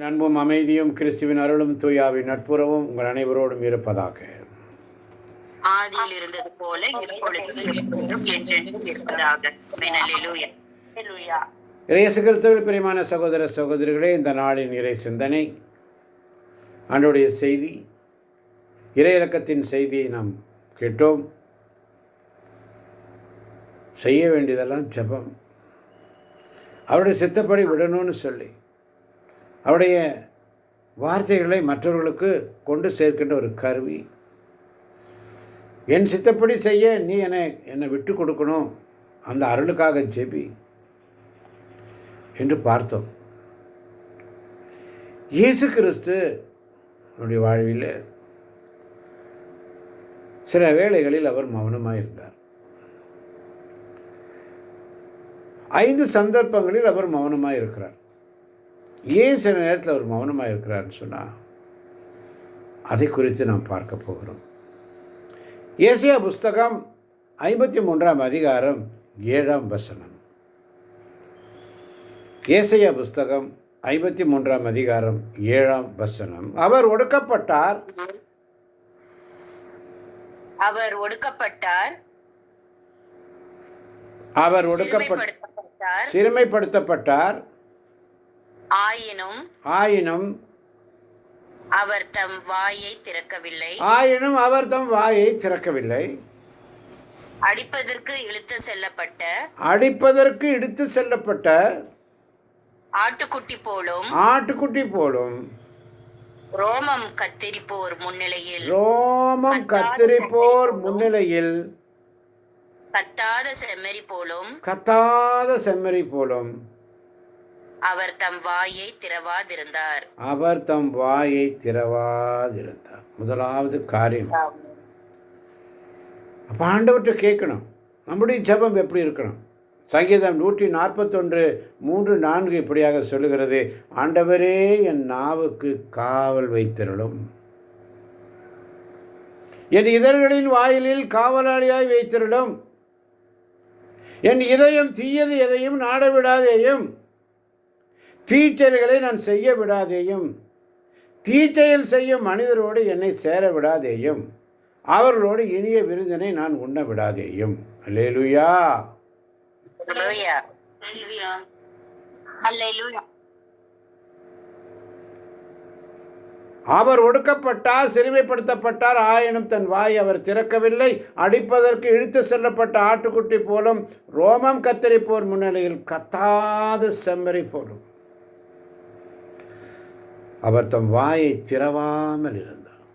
அன்பும் அமைதியும் கிறிஸ்துவின் அருளும் தூயாவின் நட்புறவும் உங்கள் அனைவரோடும் இருப்பதாக. ஆதியில் இருந்தது போல இப்பொழுதும் எப்பொழுதும் என்றென்றும் இருப்பதாக. இயேசு கிறிஸ்துவில் பிரியமான சகோதர சகோதரிகளே, இந்த நாளின் இறை சிந்தனை, ஆண்டவருடைய செய்தி, இறை இரக்கத்தின் செய்தியை நாம் கேட்டோம். செய்ய வேண்டியதெல்லாம் ஜெபம். அவருடைய சித்தப்படி விடணும்னு சொல்லி அவருடைய வார்த்தைகளை மற்றவர்களுக்கு கொண்டு சேர்க்கின்ற ஒரு கருவி. என் சித்தப்படி செய்ய நீ என்னை விட்டு கொடுக்கணும், அந்த அருளுக்காக ஜெபி என்று பார்த்தோம். இயேசு கிறிஸ்து அவருடைய வாழ்வில் சில வேளைகளில் அவர் மௌனமாக இருந்தார். 5 சந்தர்ப்பங்களில் அவர் மௌனமாக இருக்கிறார். ஏன் சில நேரத்தில் அவர் மௌனமாக இருக்கிறார்னு சொன்னால் அதை குறித்து நாம் பார்க்க போகிறோம். ஏசாயா புஸ்தகம் 53ஆம் அதிகாரம் 7ஆம் வசனம். ஏசாயா புஸ்தகம் 53ஆம் அதிகாரம் 7ஆம் வசனம். அவர் ஒடுக்கப்பட்டார், சிறுமைப்படுத்தப்பட்டார், ஆயினும் அவர் தம் வாயை திறக்கவில்லை. அடிப்பதற்கு இழுத்து செல்லப்பட்ட ஆட்டுக்குட்டி போலும் ரோமம் கத்தரிப்போர் முன்னிலையில் கத்தாத செம்மறி போலும் அவர் தம் வாயை திறவாதிருந்தார். முதலாவது காரியம், அப்போ ஆண்டவர்கிட்ட கேட்கணும், நம்முடைய ஜெபம் எப்படி இருக்கணும். சங்கீதம் 141:3-4 இப்படியாக சொல்லுகிறது, ஆண்டவரே என் நாவுக்கு காவல் வைத்திருளும், என் இதழ்களின் வாயிலில் காவலாளியாய் வைத்திருளும், என் இதயம் தீயது எதையும் நாடவிடாதேயும், தீச்செயல்களை நான் செய்ய விடாதேயும், தீச்செயல் செய்யும் மனிதரோடு என்னை சேர விடாதேயும், அவர்களோடு இனிய விருந்தினை நான் உண்ண விடாதேயும். அல்லேலூயா. அவர் ஒடுக்கப்பட்டார், சிறுமைப்படுத்தப்பட்டார், ஆயினும் தன் வாய் அவர் திறக்கவில்லை. அடிப்பதற்கு இழுத்து செல்லப்பட்ட ஆட்டுக்குட்டி போலும் ரோமம் கத்தரிப்போர் முன்னிலையில் கத்தாத செம்மறி போலும் அவர் தம் வாயை திறவாமல் இருந்தார்.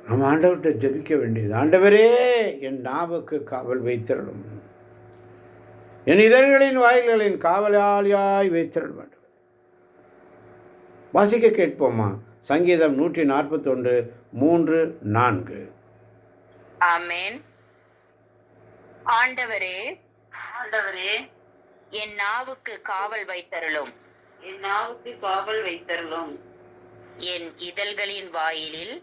நம்ம ஆண்டவர்கிட்ட ஜெபிக்க வேண்டியது, ஆண்டவரே என் நாவுக்கு காவல் வைத்திரலும், என் இதழ்களின் வாயில்களின் காவலாளியாய் வைத்திரல் வேண்டும். வாசிக்க கேட்போமா? சங்கீதம் 141:3-4. ஆமென். ஆண்டவரே என் நாவுக்கு காவல் வைத்தருளும், என் இதழ்களின் வாயிலில்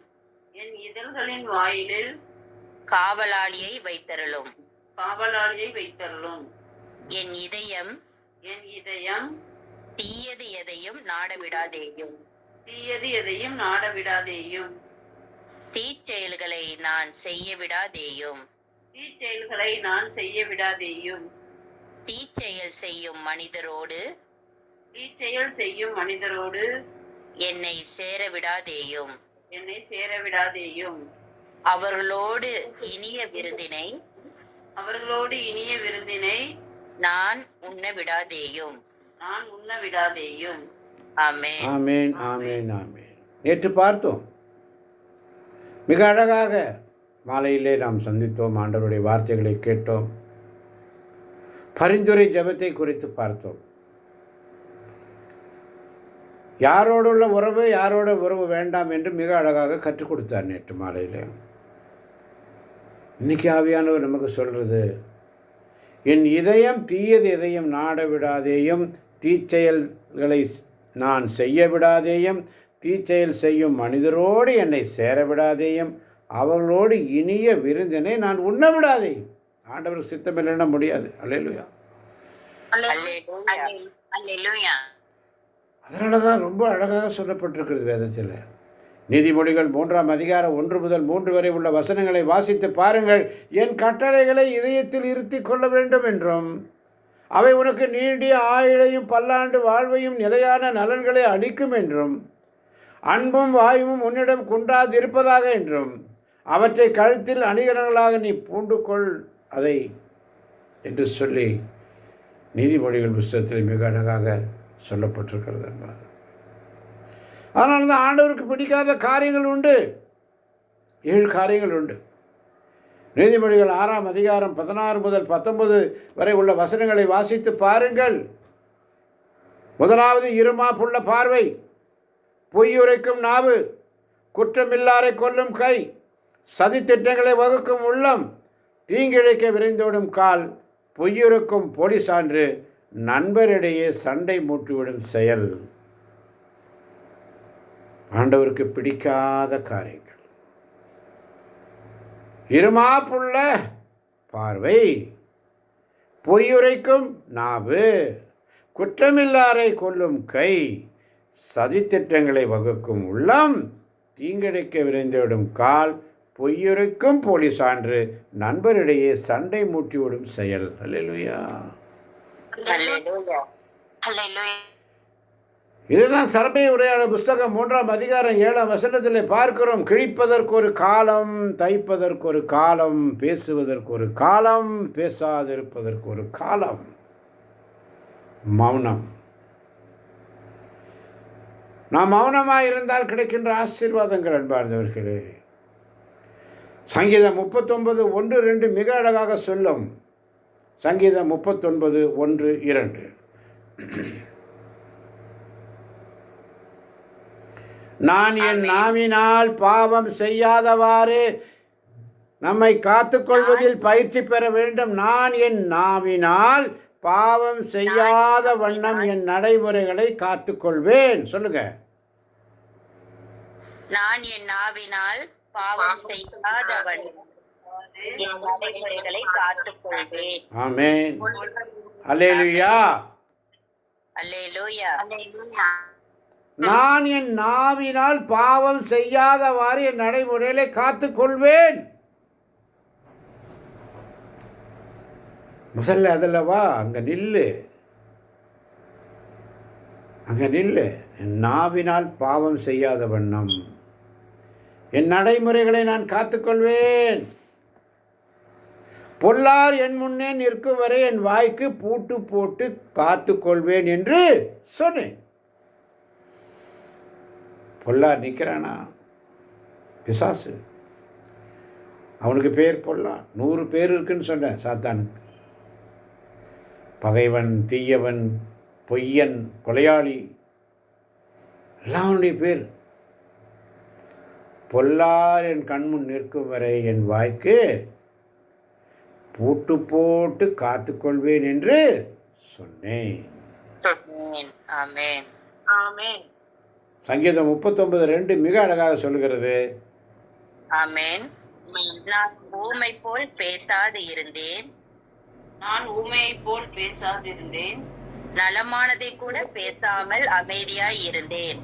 காவலாளியை வைத்தருளும், என் இதயம் தீயது எதையும் நாடவிடாதேயும், தீச்செயல்களை நான் செய்ய விடாதேயும், தீச்செயல் செய்யும் மனிதரோடு என்னை சேர விடாதேயும், அவர்களோடு இனிய விருந்தினை நான் உண்ண விடாதேயும். ஆமென். ஆமென், ஆமென், ஆமென். நேற்று பார்த்தோம், மிக அழகாக மாலையிலே நாம் சந்தித்தோம், ஆண்டவருடைய வார்த்தைகளை கேட்டோம், பரிந்துரை ஜெபத்தை குறித்து பார்த்தோம். யாரோடுள்ள உறவு, யாரோட உறவு வேண்டாம் என்று மிக அழகாக கற்றுக் கொடுத்தார் நேற்று மாலையில். இன்னைக்கு ஆவியானவர் நமக்கு சொல்றது, என் இதயம் தீயது எதையும் நாட விடாதேயும், தீச்செயல்களை நான் செய்ய விடாதேயும், தீச்செயல் செய்யும் மனிதரோடு என்னை சேர விடாதேயும், அவர்களோடு இனிய விருந்தினை நான் உண்ண விடாதேயும். ஆண்டவர் சித்தம் இல்லைன்னா முடியாது. அல்லேலூயா. அல்லேலூயா. அதனால தான் ரொம்ப அழகாக சொல்லப்பட்டிருக்கிறது வேதத்தில். நீதிமொழிகள் 3ஆம் அதிகாரம் 1 முதல் 3 வரை உள்ள வசனங்களை வாசித்து பாருங்கள். என் கட்டளைகளை இதயத்தில் இருத்திக் கொள்ள வேண்டும் என்றும், அவை உனக்கு நீடிய ஆயுளையும் பல்லாண்டு வாழ்வையும் நிலையான நலன்களை அளிக்கும் என்றும், அன்பும் வாயுவும் உன்னிடம் குன்றாதிருப்பதாக என்றும், அவற்றை கழுத்தில் அணிகலன்களாக நீ பூண்டுகொள் அதை என்று சொல்லி நீதிமொழிகள் புஸ்தகத்தில் மிக அழகாக சொல்லப்பட்டிருக்கிறது என்பார். அதனால தான் ஆண்டவருக்கு பிடிக்காத காரியங்கள் உண்டு. 7 காரியங்கள் உண்டு. நீதிமொழிகள் 6ஆம் அதிகாரம் 16 முதல் 19 வரை உள்ள வசனங்களை வாசித்து பாருங்கள். முதலாவது, இருமாப்புள்ள பார்வை, பொய்யுரைக்கும் நாவு, குற்றமில்லாரை கொல்லும் கை, சதித்திட்டங்களை வகுக்கும் உள்ளம், தீங்கிழைக்க விரைந்தோடும் கால், பொய்யுரைக்கும் போலி சான்று, நண்பரிடையே சண்டை மூட்டிவிடும் செயல். ஆண்டவருக்கு பிடிக்காத காரியங்கள். இருமாப்புள்ள பார்வை, பொய்யுரைக்கும் நாவு, குற்றமில்லாரை கொல்லும் கை, சதித்திட்டங்களை வகுக்கும் உள்ளம், தீங்கிழைக்க விரைந்துவிடும் கால், பொய்யுரைக்கும் போலி சான்று, நண்பரிடையே சண்டை மூட்டிவிடும் செயல். அல்லேலூயா. அல்லேலூயா. அல்லேலூயா. இதுதான் சரபை உரையாட புஸ்தகம் 3ஆம் அதிகாரம் 7ஆம் வசனத்தில் பார்க்கிறோம். கிழிப்பதற்கு ஒரு காலம், தைப்பதற்கு ஒரு காலம், பேசுவதற்கு ஒரு காலம், பேசாதிருப்பதற்கு ஒரு காலம். மௌனம். நாம் மௌனமாக இருந்தால் கிடைக்கின்ற ஆசீர்வாதங்கள் அன்பார்ந்தவர்களே. சங்கீதம் 39:1-2 மிக அழகாக சொல்லும். சங்கீதம் 39:1-2. நான் என் நாவினால் பாவம் செய்யாதவாறு நம்மை காத்துக்கொள்வதில் பயிற்சி பெற வேண்டும். நான் என் நாவினால் பாவம் செய்யாத வண்ணம் என் நடைமுறைகளை காத்துக்கொள்வேன். சொல்லுங்க. நான் என் நாவினால் பாவம் செய்யாத வண்ணம் என் நடைமுறைகளை காத்துக்கொள்வேன். ஆமென். அல்லேலூயா. அல்லேலூயா. நான் என் நாவினால் பாவம் செய்யாதவாறு என் நடைமுறைகளை காத்துக்கொள்வேன். முதல்ல அதில்லவா, அங்கே நில்லு, அங்கே நில்லு. என் நாவினால் பாவம் செய்யாத வண்ணம் என் நடைமுறைகளை நான் காத்துக்கொள்வேன். பொல்லார் என் முன்னே நிற்கும் வரை என் வாய்க்கு பூட்டு போட்டு காத்துக்கொள்வேன் என்று சொன்னேன். பொல்லார் நிற்கிறானா? பிசாசு. அவனுக்கு பேர் பொல்லார். 100 பேர் இருக்குன்னு சொன்னேன் சாத்தானுக்கு. பகைவன், தீயவன், பொய்யன், கொலையாளி, எல்லாம் அவனுடைய பேர். பொல்லார் என் கண்முன் நிற்கும் வரை என் வாய்க்கு பூட்டு போட்டு காத்துக்கொள்வேன் என்று சொன்னேன். ஆமென். ஆமென். சங்கீதம் 39:2 மிக அழகாக சொல்கிறது. ஆமென். நான் ஊமை போல் பேசாது இருந்தேன். நான் ஊமையை போல் பேசாதிருந்தேன். நலமானதை கூட பேசாமல் அமைதியாய் இருந்தேன்.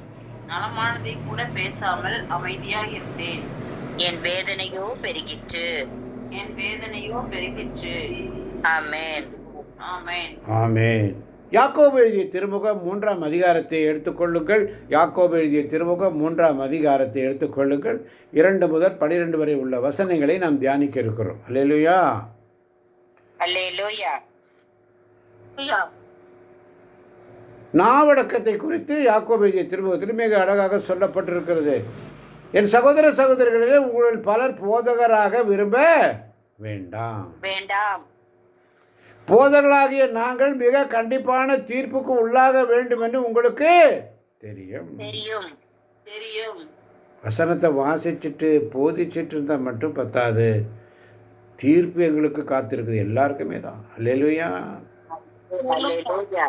நலமானதை கூட பேசாமல் அமைதியாய் இருந்தேன். என் வேதனையோ பெருகிற்று. என் வேதனையோ பெருகிற்று. ஆமென். ஆமென். ஆமென். யாக்கோபு எழுதிய திருமுகம் 3ஆம் அதிகாரத்தை எடுத்துக்கொள்ளுங்கள். யாக்கோபு எழுதிய திருமுகம் 3ஆம் அதிகாரத்தை எடுத்துக்கொள்ளுங்கள். 2 முதல் 12 வரை உள்ள வசனங்களை நாம் தியானிக்க இருக்கிறோம். அல்லேலூயா. அல்லேலூயா. நாவடக்கத்தை குறித்து யாக்கோபு எழுதிய திருமுகத்தில் மிக அழகாக சொல்லப்பட்டிருக்கிறது. என் சகோதர சகோதரிகளிலே உங்களில் பலர் போதகராக விரும்ப வேண்டாம். வேண்டாம். போதகர்களாகிய நாங்கள் மிக கண்டிப்பான தீர்ப்புக்கு உள்ளாக வேண்டும் என்று உங்களுக்கு தெரியும். தெரியும். தெரியும். வசனத்தை வாசிச்சுட்டு போதிச்சுட்டு இருந்தால் மட்டும் பத்தாது. தீர்ப்பு எங்களுக்கு காத்திருக்குது, எல்லாருக்குமே தான். அல்லேலூயா. அல்லேலூயா.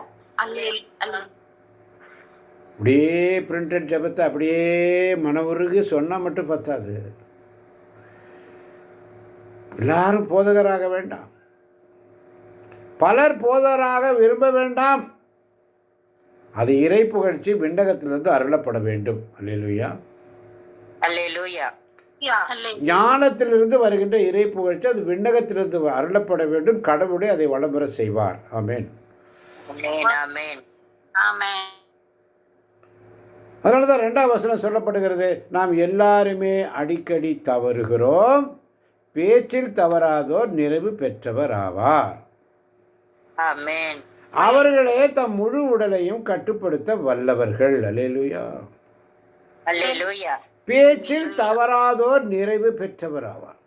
அப்படியே பிரிண்டட் ஜபத்தை அப்படியே மனவுருகி சொன்னால் மட்டும் பத்தாது. எல்லாரும் போதகராக வேண்டாம். பலர் போதகராக விரும்ப வேண்டாம். அது இறை புகழ்ச்சி விண்ணகத்திலிருந்து அருளப்பட வேண்டும். அல்லேலூயா. அல்லேலூயா. ஞானத்திலிருந்து வருகின்ற இறை புகழ்ச்சி அது விண்ணகத்திலிருந்து அருளப்பட வேண்டும். கடவுளே அதை வளம்பெற செய்வார். ஆமென். ஆமென். ஆமென். ஆமென். அதனால தான் 2ஆம் வசனம் சொல்லப்படுகிறது, நாம் எல்லாருமே அடிக்கடி தவறுகிறோம், பேச்சில் தவறாதோர் நிறைவு பெற்றவர் ஆவார். ஆமென். அவர்களே தம் முழு உடலையும் கட்டுப்படுத்த வல்லவர்கள். அல்லேலூயா. அல்லேலூயா. பேச்சில் தவறாதோர் நிறைவு பெற்றவர் ஆவார்.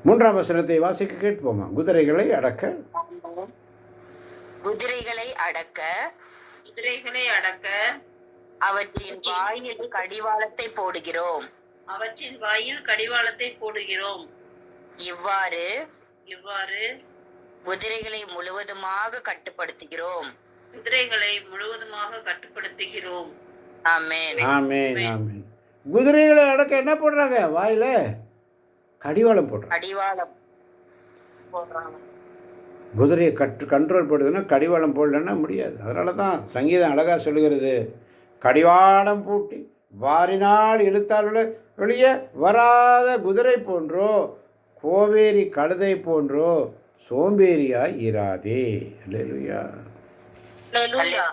3ஆம் வசனத்தை வாசிக்க கேட்போமா? குதிரைகளை அடக்க குதிரைகளை அடக்க குதிரைகளை அடக்க அவற்றின் வாயில் கடிவாளத்தை போடுகிறோம். அவற்றின் வாயில் கடிவாளத்தை போடுகிறோம். இவ்வாறு இவ்வாறு குதிரைகளை முழுவதுமாக கட்டுப்படுத்துகிறோம். குதிரைகளை முழுவதுமாக கட்டுப்படுத்துகிறோம். ஆமென். ஆமென். ஆமென். குதிரைகளை அடக்க என்ன போடுறாங்க? வாயில கடிவாளம் போடுறாங்க. கடிவாளம் போடுறாங்க. குதிரையை கண்ட்ரோல் பண்ணுறதுன்னா கடிவாளம் போடலன்னா முடியாது. அதனால தான் சங்கீதம் அழகாக சொல்லுகிறது, கடிவாளம் பூட்டி வாரினால் இழுத்தால் வெளியே வராத குதிரை போன்றோ கோவேரி கழுதை போன்றோ சோம்பேறியாய் இராதே. அல்லேலூயா. அல்லேலூயா.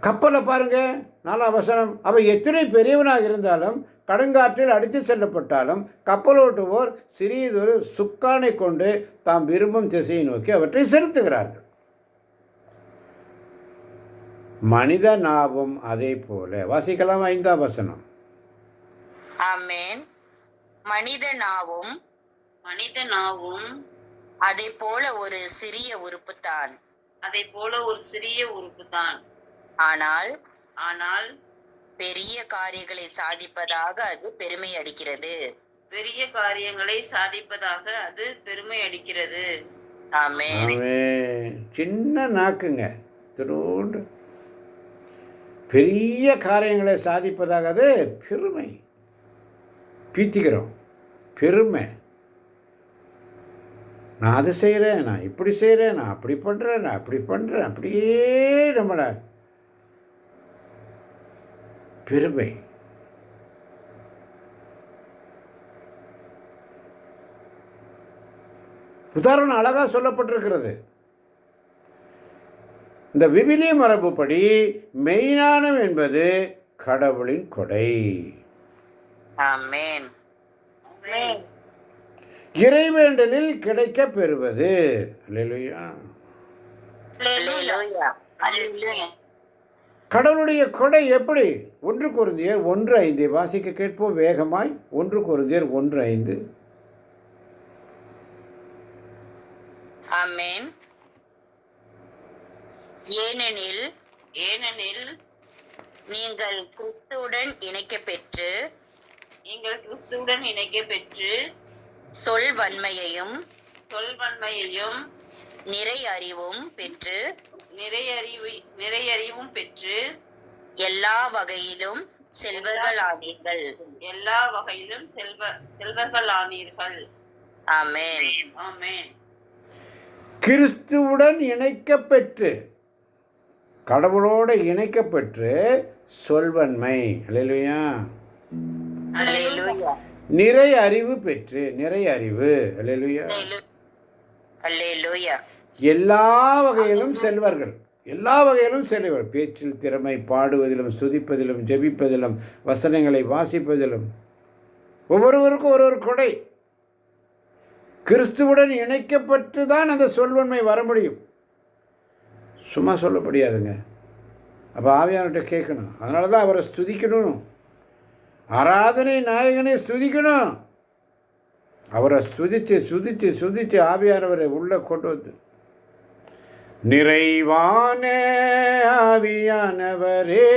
கப்பலை பாருங்க, 4ஆம் வசனம், அவன் எத்தனை பெரியவனாக இருந்தாலும் கடுங்காற்றில் அடித்து செல்லப்பட்டாலும் கப்பலோட்டுவோர் சிறியதொரு சுக்கானை கொண்டு தாம் விரும்பும் திசையை நோக்கி அவற்றை செலுத்துகிறார்கள். மனித நாவும் அதே போல. வாசிக்கலாம் 5ஆம் வசனம். ஆமென். மனித நாவும் மனித நாவும் அதை போல ஒரு சிறிய உறுப்புத்தான். அதை போல ஒரு சிறிய உறுப்புதான். ஆனால் ஆனால் பெரிய காரியங்களை சாதிப்பதாக அது பெருமை அடிக்கிறது. பெரிய காரியங்களை சாதிப்பதாக அது பெருமை அடிக்கிறது. ஆமென். ஆமென். சின்ன நாக்குங்க, திருண்டு பெரிய காரியங்களை சாதிப்பதாக அது பெருமை. பீத்திக்கிறோம், பெருமை. நான் அது செய்கிறேன், நான் இப்படி செய்கிறேன், நான் அப்படி பண்ணுறேன், நான் அப்படி பண்ணுறேன், அப்படியே நம்மளை பெருமை. உதாரணம் அழகாக சொல்லப்பட்டிருக்கிறது. இந்த விவிலிய மரபுப்படி மெய்ஞானம் என்பது கடவுளின் கொடை. ஆமென். இறைவேண்டலில் கிடைக்க பெறுவது. அல்லேலூயா. அல்லேலூயா. அல்லேலூயா. கடவுளுடைய கொடை எப்படி? 1 கொரிந்தியர் 1:5 வாசிக்க கேட்போம் வேகமாய். 1 கொரிந்தியர் 1:5. ஆமென். ஏனெனில் ஏனெனில் நீங்கள் கிறிஸ்துவுடன் இணைக்கப் பெற்று நீங்கள் கிறிஸ்துவுடன் இணைக்க பெற்று சொல்வன்மையையும் சொல்வன்மையையும் நிறை அறிவும் பெற்று நிறையறிவும் பெற்று எல்லா வகையிலும் செல்வர்களானீர்கள். எல்லா வகையிலும் செல்வர்களானீர்கள். ஆமென். ஆமென். கிறிஸ்துவுடன் இணைக்கப்பெற்று, கடவுளோடு இணைக்கப்பெற்று சொல்வன்மை. அல்லேலூயா. அல்லேலூயா. நிறை அறிவு பெற்று, நிறை அறிவு. அல்லேலூயா. அல்லேலூயா. எல்லா வகையிலும் செல்வர்கள், எல்லா வகையிலும் செல்வர். பேச்சில் திறமை, பாடுவதிலும், சுதிப்பதிலும், ஜெபிப்பதிலும், வசனங்களை வாசிப்பதிலும், ஒவ்வொருவருக்கும் ஒரு கொடை. கிறிஸ்துவுடன் இணைக்கப்பட்டு தான் அந்த சொல்வன்மை வர முடியும். சும்மா சொல்ல முடியாதுங்க. அப்போ ஆவியானவர்கிட்ட கேட்கணும். அதனால தான் அவரை ஸ்துதிக்கணும். ஆராதனை நாயகனை ஸ்துதிக்கணும். அவரை ஸ்துதித்து ஸ்துதித்து ஸ்துதித்து ஆவியானவரை உள்ளே கொண்டு வந்து, நிறைவான ஆவியானவரே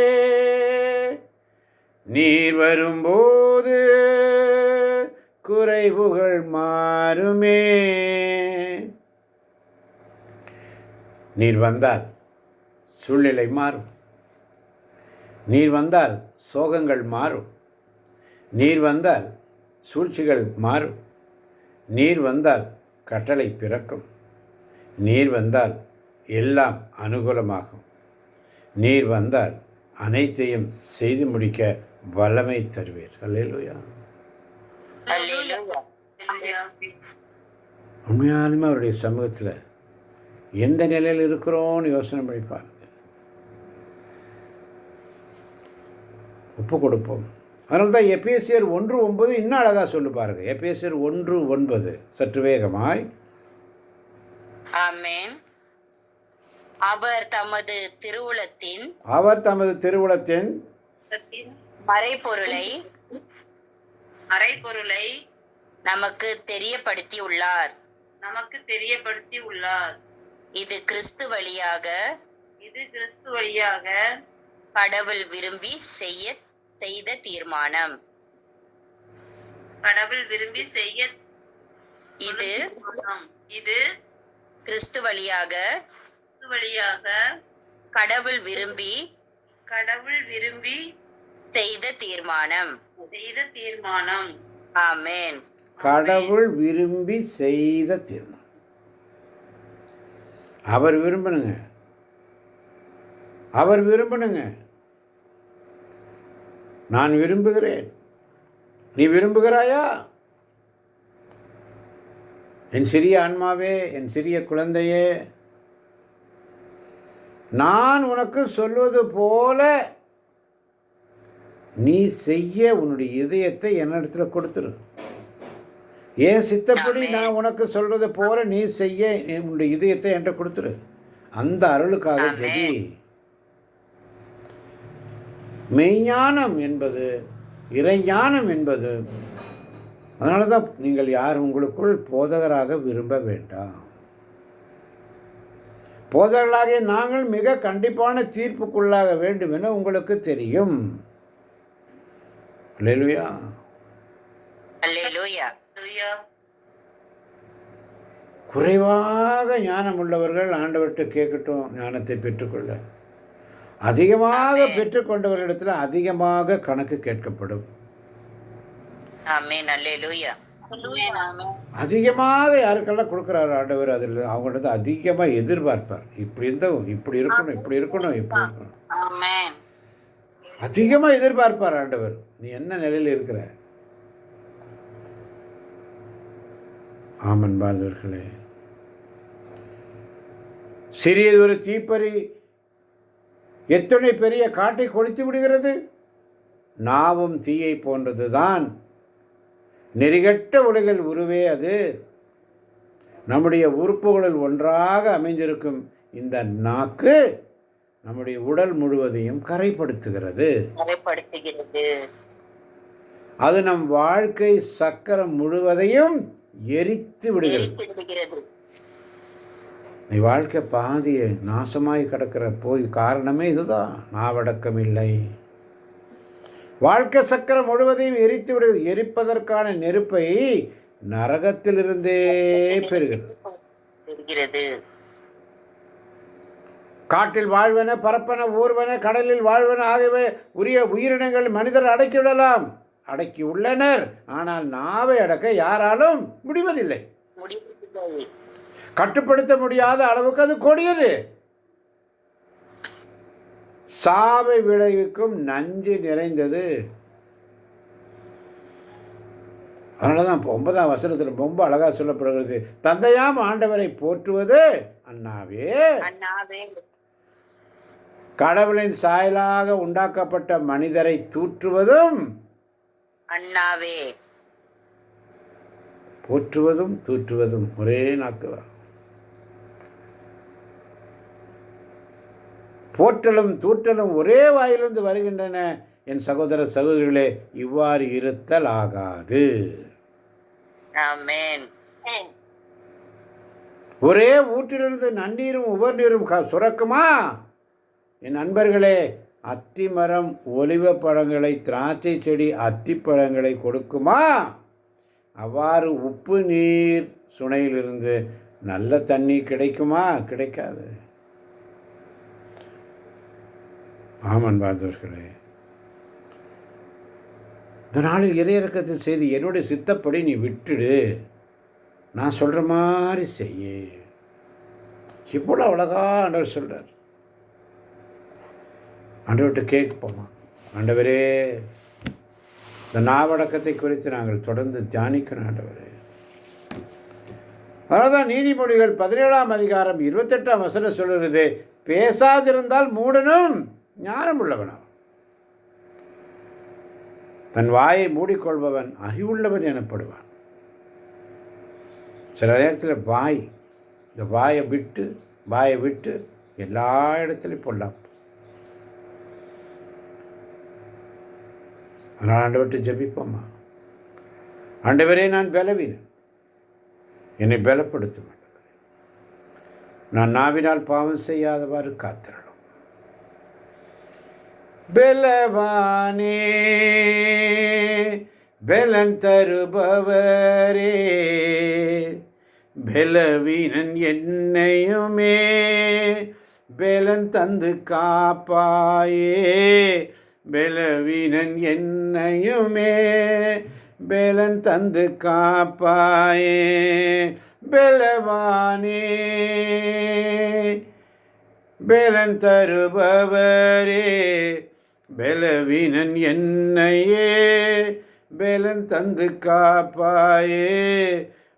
நீர் வரும்போது குறைவுகள் மாறுமே. நீர் வந்தால் சூழ்நிலை மாறும். நீர் வந்தால் சோகங்கள் மாறும். நீர் வந்தால் சூழ்ச்சிகள் மாறும். நீர் வந்தால் கட்டளை பிறக்கும். நீர் வந்தால் எல்லாம் அனுகூலமாகும். நீர் வந்தால் அனைத்தையும் செய்து முடிக்க வல்லமை தருவீர். அல்லேலூயா. உண்மையாலுமே அவருடைய சமூகத்தில் எந்த நிலையில் இருக்கிறோன்னு யோசனை பண்ணி பாருங்க. ஒப்பு கொடுப்போம். அதனால தான் எபேசியர் 1:9 இன்னும் அழகாக சொல்லு பாருங்க. எபேசியர் 1:9 சற்று வேகமாய். ஆமென். அவர் தமது திருவுளத்தின் மறைபொருளை நமக்கு தெரியப்படுத்தி உள்ளார். இது கிறிஸ்து வழியாக கடவுள் விரும்பி செய்த தீர்மானம். இது கிறிஸ்து வழியாக கடவுள் விரும்பி செய்த தீர்மானம். ஆமென். கடவுள் விரும்பி செய்த தீர்மானம். அவர் விரும்பணுங்க. நான் விரும்புகிறேன். நீ விரும்புகிறாயா? என் சிறிய ஆன்மாவே, என் சிறிய குழந்தையே, நான் உனக்கு சொல்வது போல நீ செய்ய உன்னுடைய இதயத்தை என்னிடத்துல கொடுத்துரு. ஏன் சித்தப்படி நான் உனக்கு சொல்றது போல நீ செய்ய உன்னுடைய இதயத்தை என்கிட்ட கொடுத்துரு. அந்த அருளுக்காக ஜெபி. மெய்ஞானம் என்பது, இறைஞானம் என்பது. அதனால தான் நீங்கள் யார் உங்களுக்குள் போதகராக விரும்ப வேண்டாம். போதகர்களாகிய நாங்கள் மிக கண்டிப்பான தீர்ப்புக்குள்ளாக வேண்டும் என உங்களுக்கு தெரியும். அல்லேலூயா. குறைவாக ஞானம் உள்ளவர்கள் ஆண்டவர்கிட்ட கேட்கட்டும், ஞானத்தை பெற்றுக்கொள்ள. அதிகமாக பெற்றுக்கொண்டவர்களிடத்தில் அதிகமாக கணக்கு கேட்கப்படும். அதிகமாக யாருக்கெல்லாம் கொடுக்குறாரு ஆண்டவர், அதில் அவங்கள்ட்ட அதிகமாக எதிர்பார்ப்பார். இப்படி இருக்கணும், இப்படி இருக்கணும். அதிகமாக எதிர்பார்ப்பார் ஆண்டவர். நீ என்ன நிலையில் இருக்கிற? ஆமன் பாரதர்களே, சிறியது ஒரு தீப்பறி எத்தனை பெரிய காட்டை கொளுத்தி விடுகிறது. நாவும் தீயை போன்றது தான். நெறிகட்ட உலகில் உருவே அது. நம்முடைய உறுப்புகளில் ஒன்றாக அமைந்திருக்கும் இந்த நாக்கு நம்முடைய உடல் முழுவதையும் கரைப்படுத்துகிறது. அது நம் வாழ்க்கை சக்கரம் முழுவதையும் எரித்து விடுகிறது. நீ வாழ்க்கை பாதியை நாசமாய் கிடக்கிற காரணமே இதுதான். நாவடக்கம் இல்லை. வாழ்க்கை சக்கரம் முழுவதையும் எரித்து விடுகிறது. எரிப்பதற்கான நெருப்பை நரகத்திலிருந்தே பெறுகிறது. காட்டில் வாழ்வன, பரப்பன, ஊர்வன, கடலில் வாழ்வன ஆகியவை உரிய உயிரினங்கள் மனிதர் அடக்கிவிடலாம், அடக்கி உள்ளனர். ஆனால் நாவை அடக்க யாராலும் முடிவதில்லை. கட்டுப்படுத்த முடியாத அளவுக்கு அது கொடியது. சாவை விளைவிக்கும் நஞ்சு நிறைந்தது. அதனாலதான் 9ஆம் வசனத்தில் ரொம்ப அழகா சொல்லப்படுகிறது. தந்தையாம் ஆண்டவரை போற்றுவது அண்ணாவே, கடவுளின் சாயலாக உண்டாக்கப்பட்ட மனிதரை தூற்றுவதும் அண்ணாவே. போற்றுவதும் தூற்றுவதும் ஒரே நாக்குதான். போற்றலும் தூற்றலும் ஒரே வாயிலிருந்து வருகின்றன. என் சகோதர சகோதரிகளே, இவ்வாறு இருத்தல் ஆகாது. ஒரே ஊற்றிலிருந்து நன்னீரும் உவர் நீரும் சுரக்குமா? என் நண்பர்களே, அத்திமரம் ஒலிவ பழங்களை, திராட்சை செடி அத்திப்பழங்களை கொடுக்குமா? அவ்வாறு உப்பு நீர் சுனையிலிருந்து நல்ல தண்ணி கிடைக்குமா? கிடைக்காது. ஆமன் பார்த்தவர்களே, இந்த நாளில் இறையிறக்கத்தின் செய்தி என்னுடைய சித்தப்படி நீ விட்டுடு, நான் சொல்கிற மாதிரி செய்ய. இவ்வளோ அழகா ஆண்டவர் சொல்கிறார். ஆண்டவர்கிட்ட கேட்போமா, ஆண்டவரே இந்த நாவடக்கத்தை குறித்து நாங்கள் தொடர்ந்து தியானிக்கணும் ஆண்டவரே. அதனால்தான் நீதிமொழிகள் 17ஆம் அதிகாரம் 28ஆம் வசனம் சொல்கிறது, பேசாதிருந்தால் மூடனும் ஞானம் உள்ளவனா, தன் வாயை மூடிக்கொள்பவன் அறிவுள்ளவன் எனப்படுவான். சில நேரத்தில் இந்த வாயை விட்டு எல்லா இடத்துலையும் பொல்லாம். அதனால் ஆண்டவர்கிட்ட ஜெபிப்போமா, ஆண்டவரே நான் பலவீனன், என்னை பலப்படுத்தும், நான் நாவினால் பாவம் செய்யாதவாறு காத்திரணும். பலவானே பலன் தருபவரே, பலவீனன் என்னையுமே பலன் தந்து காப்பாயே, பலவீனன் என்னையுமே பலன் தந்து காப்பாயே. பலவானே பலன் தருபவரே, பலவீனன் என்னையே பலன் தந்து காப்பாயே,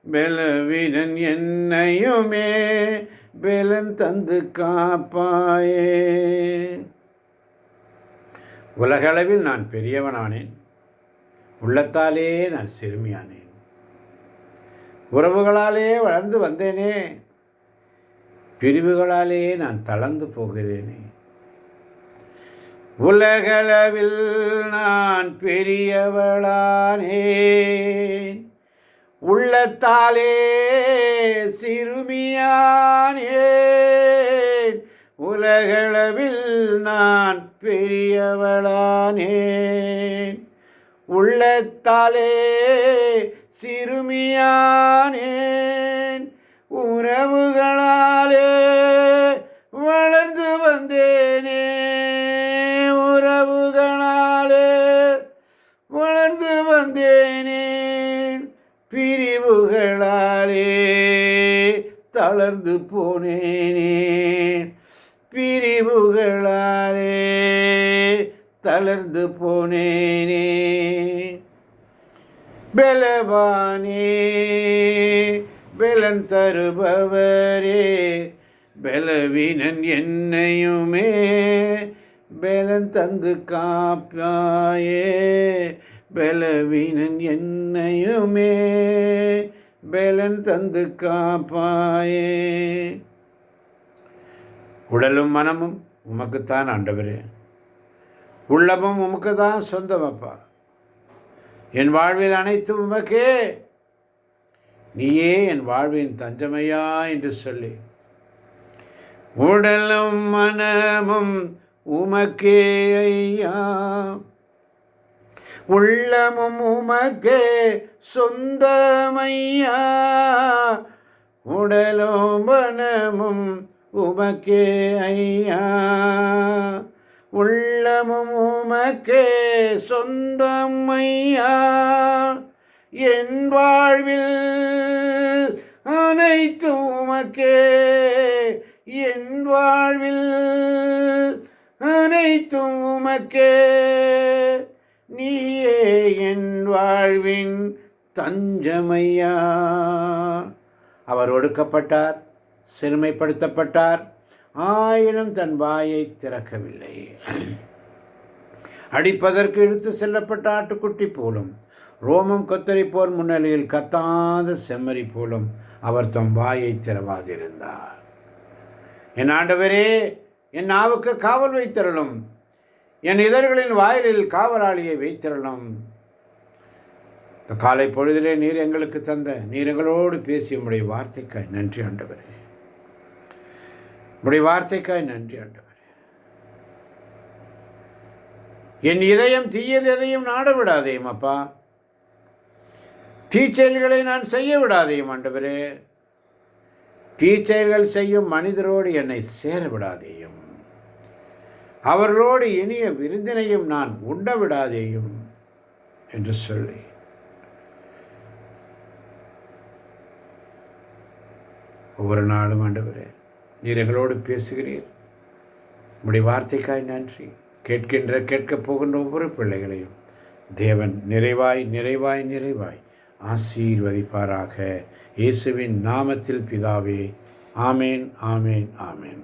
பலவீனன் என்னையுமே பலன் தந்து காப்பாயே. உலகளவில் நான் பெரியவனானேன், உள்ளத்தாலே நான் சிறுமியானேன், உறவுகளாலே வளர்ந்து வந்தேனே, பிரிவுகளாலே நான் தளர்ந்து போகிறேனே. உலகளவில் நான் பெரியவளானேன், உள்ளத்தாலே சிறுமியானேன். உலகளவில் நான் பெரியவளானேன், உள்ளத்தாலே சிறுமியானேன். உறவுகளாலே வளர்ந்து வந்தேனே, உறவுகளாலே வளர்ந்து வந்தேனே, பிரிவுகளாலே தளர்ந்து போனேனே, பிரிவுகளாலே தளர்ந்து போனேனே. பலவானே பலன் தருபவரே, பலவீனன் என்னையுமே பலன் தந்து காப்பாயே, பலவீனன் என்னையுமே பலன் தந்து காப்பாயே. உடலும் மனமும் உமக்குத்தான் ஆண்டவரே, உள்ளமும் உமக்கு தான் சொந்தமப்பா. என் வாழ்வில் அனைத்தும் உமக்கே, நீயே என் வாழ்வின் தஞ்சமையா என்று சொல்லி, உடலும் மனமும் உமக்கே ஐயா, உள்ளமும் உமக்கே சொந்தமையா, உடலும் மனமும் உமக்கே ஐயா, உள்ளமும் உமக்கே சொந்தமையா. என் வாழ்வில் அனைத்தும் உமக்கே, என் வாழ்வில் அனைத்தும் உமக்கே, நீயே என் வாழ்வின் தஞ்சமையா. அவர் ஒடுக்கப்பட்டார், சிறுமைப்படுத்தப்பட்டார், ஆயினும் தன் வாயை திறக்கவில்லை. அடிப்பதற்கு இழுத்து செல்லப்பட்ட ஆட்டுக்குட்டி போலும், ரோமம் கொத்தரிப்போர் முன்னிலையில் கத்தாத செம்மறி போலும் அவர் தம் வாயை திறவாதிருந்தார். என் ஆண்டவரே, என் நாவுக்கு காவல் வைத்திரளும், என் இதழ்களின் வாயிலில் காவலாளியை வைத்திரளும். இந்த காலை பொழுதிலே நீர் எங்களுக்கு தந்த, நீர் எங்களோடு பேசிய உம்முடைய வார்த்தைக்காய் நன்றி ஆண்டவரே, உம்முடைய வார்த்தைக்காய் நன்றி ஆண்டவரே. என் இதயம் தீயது எதையும் நாட விடாதேயும் அப்பா, தீச்செயல்களை நான் செய்ய விடாதேயும் ஆண்டவரே, தீச்செயல்கள் செய்யும் மனிதரோடு என்னை சேர விடாதேயும், அவர்களோடு இனிய விருந்தினையும் நான் உண்ண விடாதேயும் என்று சொல்லி ஒவ்வொரு நாளும் ஆண்டவரே நீர் எங்களோடு பேசுகிறீர். உம்முடைய வார்த்தைக்காய் நன்றி. கேட்கப் போகின்ற ஒவ்வொரு பிள்ளைகளையும் தேவன் நிறைவாய் நிறைவாய் நிறைவாய் ஆசீர்வதிப்பாராக. இயேசுவின் நாமத்தில் பிதாவே. ஆமேன், ஆமேன், ஆமேன்.